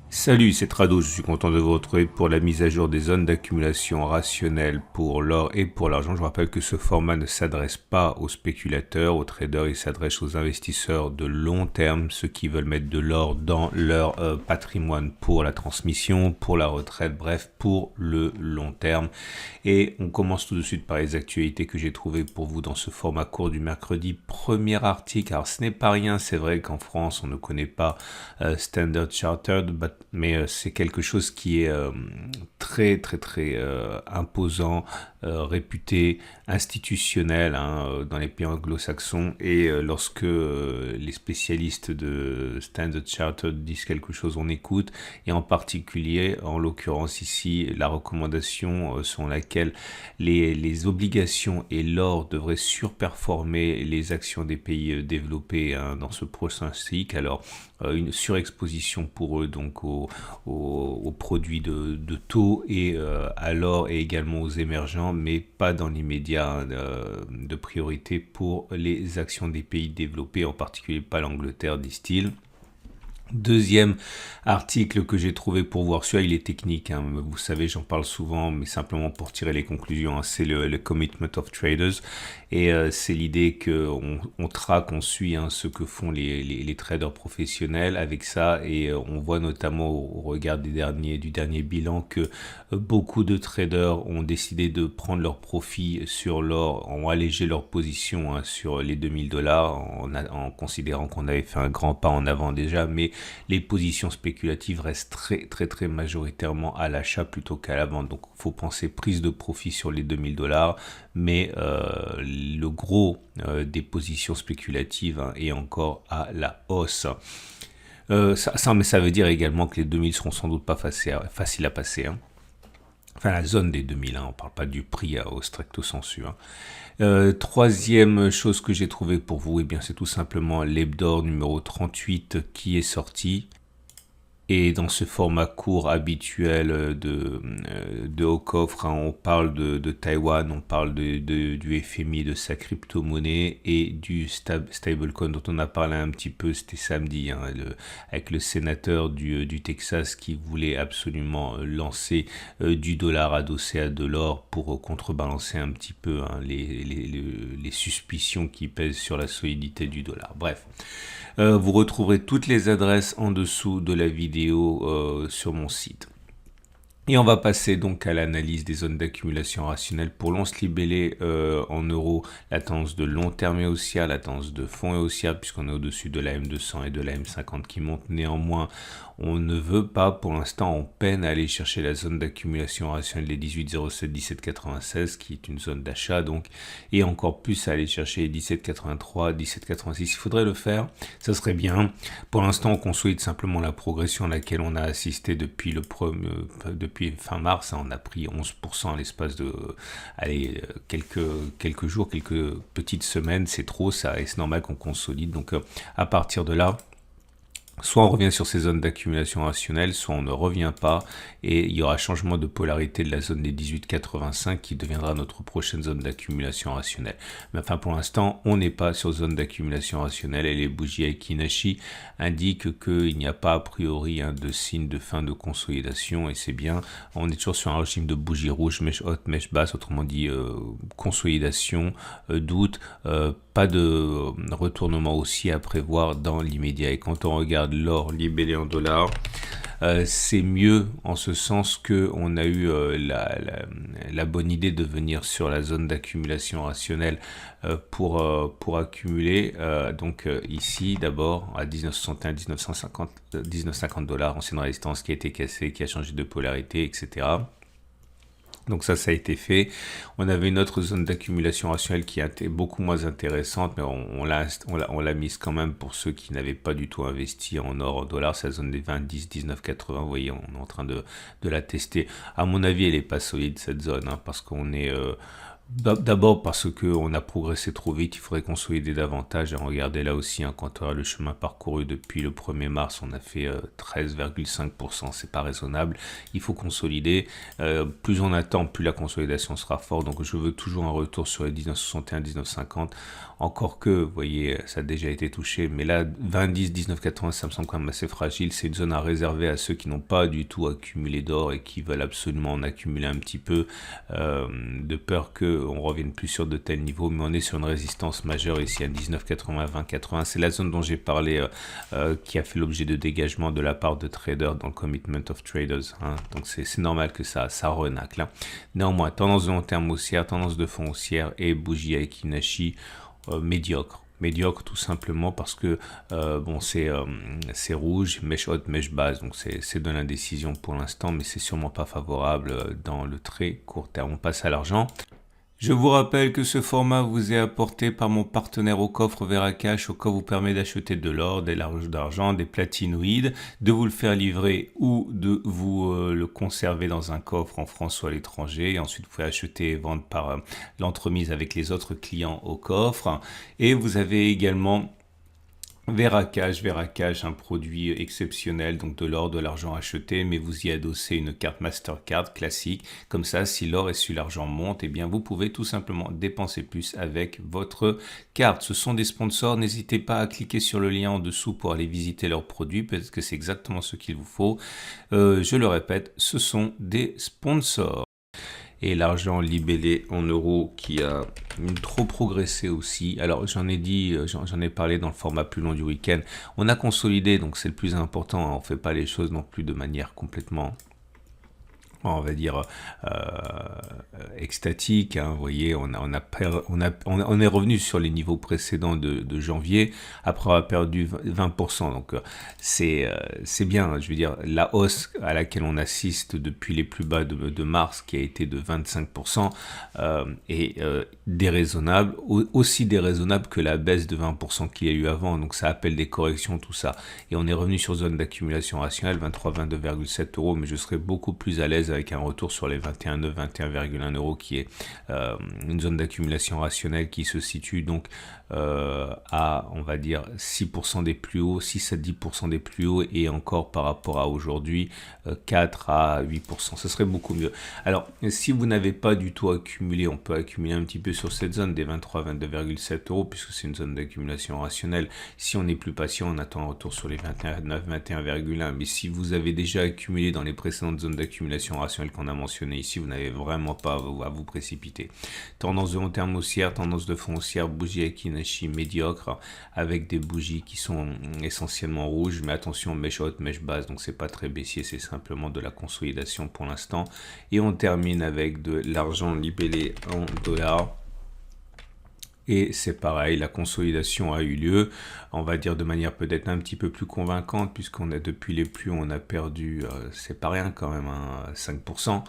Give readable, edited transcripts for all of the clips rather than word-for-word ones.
Salut, c'est Trado, je suis content de vous retrouver pour la mise à jour des zones d'accumulation rationnelle pour l'or et pour l'argent. Je vous rappelle que ce format ne s'adresse pas aux spéculateurs, aux traders, il s'adresse aux investisseurs de long terme, ceux qui veulent mettre de l'or dans leur patrimoine pour la transmission, pour la retraite, bref, pour le long terme. Et on commence tout de suite par les actualités que j'ai trouvées pour vous dans ce format court du mercredi. Premier article, alors ce n'est pas rien, c'est vrai qu'en France on ne connaît pas Standard Chartered, mais c'est quelque chose qui est très imposant, réputé, institutionnel dans les pays anglo-saxons. Et lorsque les spécialistes de Standard Chartered disent quelque chose, on écoute. Et en particulier, en l'occurrence ici, la recommandation selon laquelle les obligations et l'or devraient surperformer les actions des pays développés dans ce prochain cycle. Alors, une surexposition pour eux donc aux produits de taux et à l'or et également aux émergents, mais pas dans l'immédiat de priorité pour les actions des pays développés, en particulier pas l'Angleterre, disent-ils. Deuxième article que j'ai trouvé pour voir, celui-là il est technique, vous savez j'en parle souvent, mais simplement pour tirer les conclusions, c'est le Commitment of Traders, et c'est l'idée qu'on traque, on suit ce que font les traders professionnels avec ça, et on voit notamment au regard du dernier bilan que beaucoup de traders ont décidé de prendre leurs profits sur l'or, ont allégé leur position sur les $2000 en considérant qu'on avait fait un grand pas en avant déjà, mais les positions spéculatives restent très majoritairement à l'achat plutôt qu'à la vente. Donc il faut penser prise de profit sur les $2000, mais le gros des positions spéculatives est encore à la hausse. Mais ça veut dire également que les 2000 seront sans doute pas faciles à passer. Enfin, la zone des 2000, on ne parle pas du prix au stricto sensu. Troisième chose que j'ai trouvé pour vous, bien, c'est tout simplement l'Hebdor numéro 38 qui est sorti. Et dans ce format court habituel de haut coffre, on parle de Taïwan, on parle du FMI, de sa crypto-monnaie et du stablecoin dont on a parlé un petit peu, c'était samedi, avec le sénateur du Texas qui voulait absolument lancer du dollar adossé à de l'or pour contrebalancer un petit peu les suspicions qui pèsent sur la solidité du dollar. Bref. Vous retrouverez toutes les adresses en dessous de la vidéo sur mon site. Et on va passer donc à l'analyse des zones d'accumulation rationnelle. Pour l'once libellé en euros, la tendance de long terme est haussière, la tendance de fond est haussière puisqu'on est au-dessus de la M200 et de la M50 qui montent. Néanmoins, on ne veut pas, pour l'instant, on peine à aller chercher la zone d'accumulation rationnelle des 18,07, 17,96 qui est une zone d'achat donc, et encore plus à aller chercher les 17,83, 17,86. Il faudrait le faire, ça serait bien. Pour l'instant, on consolide simplement la progression à laquelle on a assisté depuis fin mars. On a pris 11% à l'espace de quelques jours, quelques petites semaines. C'est trop, ça, et c'est normal qu'on consolide. Donc, à partir de là, soit on revient sur ces zones d'accumulation rationnelle, soit on ne revient pas et il y aura changement de polarité de la zone des 18,85 qui deviendra notre prochaine zone d'accumulation rationnelle. Mais enfin pour l'instant, on n'est pas sur zone d'accumulation rationnelle et les bougies Aiki-Nashi indiquent qu'il n'y a pas a priori de signe de fin de consolidation et c'est bien. On est toujours sur un régime de bougies rouges, mèche haute, mèche basse, autrement dit consolidation, doute, pas de retournement aussi à prévoir dans l'immédiat. Et quand on regarde l'or libellé en dollars, c'est mieux en ce sens que on a eu la bonne idée de venir sur la zone d'accumulation rationnelle pour accumuler. Donc ici d'abord à 1961, 1950, 1950 dollars, ancienne résistance qui a été cassée, qui a changé de polarité, etc. Donc ça a été fait. On avait une autre zone d'accumulation rationnelle qui était beaucoup moins intéressante, mais on l'a mise quand même pour ceux qui n'avaient pas du tout investi en or, en dollars. C'est la zone des 20, 10, 19, 80. Vous voyez, on est en train de la tester. À mon avis, elle est pas solide cette zone, parce qu'on est D'abord parce qu'on a progressé trop vite, il faudrait consolider davantage. Et regardez là aussi, hein, quand on a le chemin parcouru depuis le 1er mars, on a fait 13,5%, c'est pas raisonnable. Il faut consolider. Plus on attend, plus la consolidation sera forte. Donc je veux toujours un retour sur les 19,61, 19,50. Encore que, vous voyez, ça a déjà été touché. Mais là, 20,10, 19,80, ça me semble quand même assez fragile. C'est une zone à réserver à ceux qui n'ont pas du tout accumulé d'or et qui veulent absolument en accumuler un petit peu, de peur qu'on revienne plus sur de tels niveaux. Mais on est sur une résistance majeure ici à 19,80, 20,80. C'est la zone dont j'ai parlé, qui a fait l'objet de dégagement de la part de traders dans le Commitment of Traders, hein. Donc c'est normal que ça renacle, hein. Néanmoins, tendance de long terme haussière, tendance de fond haussière et bougie Aiki Nashi médiocre tout simplement parce que bon c'est rouge, mèche haute, mèche basse, donc c'est de l'indécision pour l'instant, mais c'est sûrement pas favorable dans le très court terme. On passe à l'argent. Je vous rappelle que ce format vous est apporté par mon partenaire au coffre Veracash. Au coffre vous permet d'acheter de l'or, des larges d'argent, des platinoïdes, de vous le faire livrer ou de vous le conserver dans un coffre en France ou à l'étranger. Et ensuite vous pouvez acheter et vendre par l'entremise avec les autres clients au coffre. Et vous avez également Veracash, un produit exceptionnel, donc de l'or, de l'argent acheté, mais vous y adossez une carte Mastercard classique. Comme ça, si l'or et si l'argent montent, eh bien vous pouvez tout simplement dépenser plus avec votre carte. Ce sont des sponsors, n'hésitez pas à cliquer sur le lien en dessous pour aller visiter leurs produits, parce que c'est exactement ce qu'il vous faut. Je le répète, ce sont des sponsors. Et l'argent libellé en euros qui a trop progressé aussi. Alors j'en ai parlé dans le format plus long du week-end. On a consolidé, donc c'est le plus important. On fait pas les choses non plus de manière complètement, on va dire, extatique, hein. Vous voyez, on est revenu sur les niveaux précédents de janvier après avoir perdu 20%. Donc c'est bien, je veux dire, la hausse à laquelle on assiste depuis les plus bas de mars, qui a été de 25%, est déraisonnable, aussi déraisonnable que la baisse de 20% qu'il y a eu avant. Donc ça appelle des corrections, tout ça. Et on est revenu sur zone d'accumulation rationnelle, 22,7 euros, mais je serais beaucoup plus à l'aise avec un retour sur les 21,9, 21,1 euros, qui est une zone d'accumulation rationnelle qui se situe donc à, on va dire, 6% des plus hauts, 6 à 10% des plus hauts, et encore par rapport à aujourd'hui, 4 à 8%. Ce serait beaucoup mieux. Alors, si vous n'avez pas du tout accumulé, on peut accumuler un petit peu sur cette zone des 23, 22,7 euros, puisque c'est une zone d'accumulation rationnelle. Si on est plus patient, on attend un retour sur les 21,9, 21,1. Mais si vous avez déjà accumulé dans les précédentes zones d'accumulation rationnelle qu'on a mentionnées ici, vous n'avez vraiment pas à vous précipiter. Tendance de long terme haussière, tendance de fond haussière, bougie Aiki Nashi médiocre, avec des bougies qui sont essentiellement rouges, mais attention, mèche haute, mèche basse, donc c'est pas très baissier, c'est simplement de la consolidation pour l'instant. Et on termine avec de l'argent libellé en dollars. Et c'est pareil, la consolidation a eu lieu, on va dire de manière peut-être un petit peu plus convaincante, puisqu'on a depuis les plus, on a perdu, c'est pas rien quand même, hein, 5%.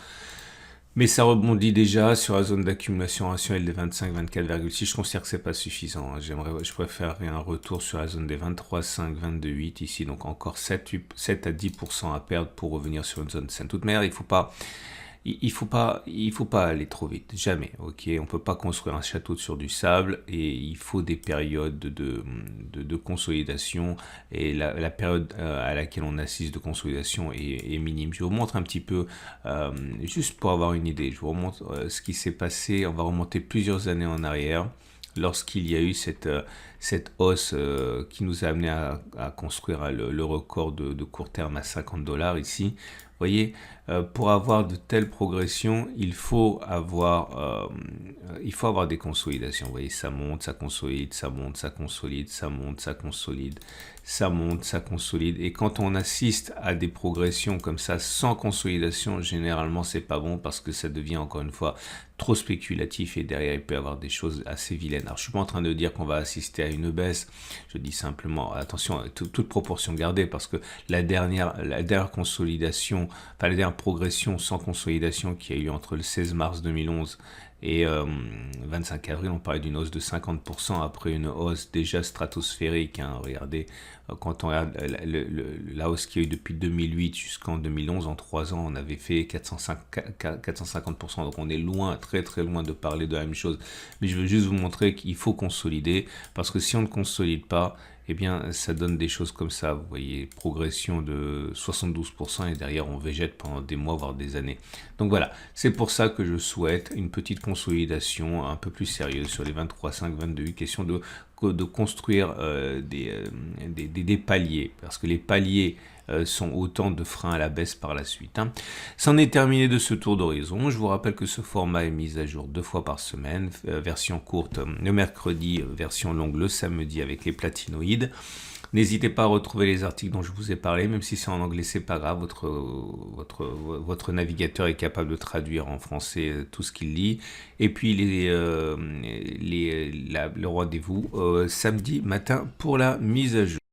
Mais ça rebondit déjà sur la zone d'accumulation rationnelle des 25, 24,6. Je considère que c'est pas suffisant, hein. Je préférerais un retour sur la zone des 23,5, 22,8 ici. Donc encore 7 à 10% à perdre pour revenir sur une zone saine. De toute manière, il faut pas aller trop vite, jamais, ok. On peut pas construire un château sur du sable, et il faut des périodes de consolidation, et la période à laquelle on assiste de consolidation est minime. Je vous montre un petit peu, juste pour avoir une idée, je vous remontre ce qui s'est passé. On va remonter plusieurs années en arrière, lorsqu'il y a eu cette hausse qui nous a amené à construire le record de court terme à $50 ici. Vous voyez, pour avoir de telles progressions, il faut avoir des consolidations. Vous voyez, ça monte, ça consolide, ça monte, ça consolide, ça monte, ça consolide, ça monte, ça consolide. Et quand on assiste à des progressions comme ça, sans consolidation, généralement, c'est pas bon, parce que ça devient, encore une fois, trop spéculatif, et derrière, il peut y avoir des choses assez vilaines. Alors, je suis pas en train de dire qu'on va assister à une baisse. Je dis simplement, attention, toute proportion gardée, parce que la dernière consolidation, enfin la dernière progression sans consolidation qui a eu entre le 16 mars 2011 Et 25 avril, on parlait d'une hausse de 50% après une hausse déjà stratosphérique. Hein. Regardez, quand on regarde la hausse qu'il y a eu depuis 2008 jusqu'en 2011, en 3 ans, on avait fait 450%. Donc on est loin, très très loin de parler de la même chose. Mais je veux juste vous montrer qu'il faut consolider, parce que si on ne consolide pas, eh bien, ça donne des choses comme ça. Vous voyez, progression de 72% et derrière, on végète pendant des mois, voire des années. Donc voilà, c'est pour ça que je souhaite une petite consolidation un peu plus sérieuse sur les 23, 5, 22, question de construire des paliers, parce que les paliers sont autant de freins à la baisse par la suite. Hein. C'en est terminé de ce tour d'horizon. Je vous rappelle que ce format est mis à jour 2 fois par semaine, version courte le mercredi, version longue le samedi avec les platinoïdes. N'hésitez pas à retrouver les articles dont je vous ai parlé, même si c'est en anglais, c'est pas grave, votre navigateur est capable de traduire en français tout ce qu'il lit. Et puis le rendez-vous samedi matin pour la mise à jour.